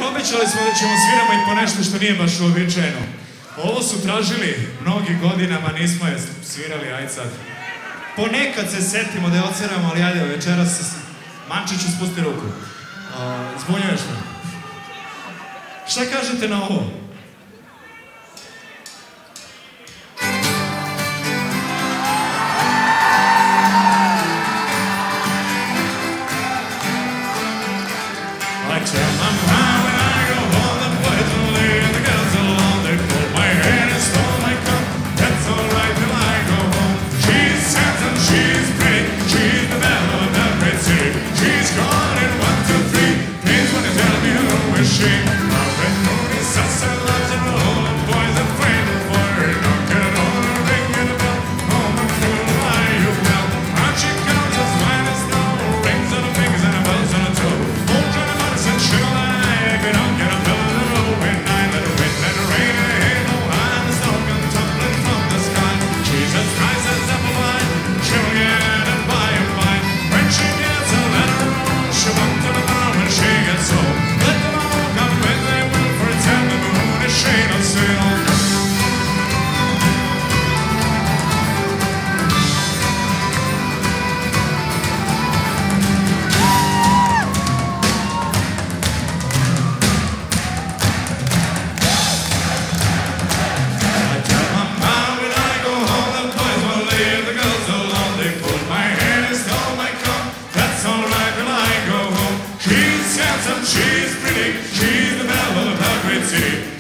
obećali smo da ćemo sviramo i po nešto što nije baš uobičajeno. Ovo su tražili mnogi godinama, nismo je svirali, ajde sad. Ponekad se setimo da je odsviramo, ali ajde, večeras Mančiću spusti ruku. Zbunjuješ me. Šta kažete na ovo? She's pretty, she's the belle of the great city.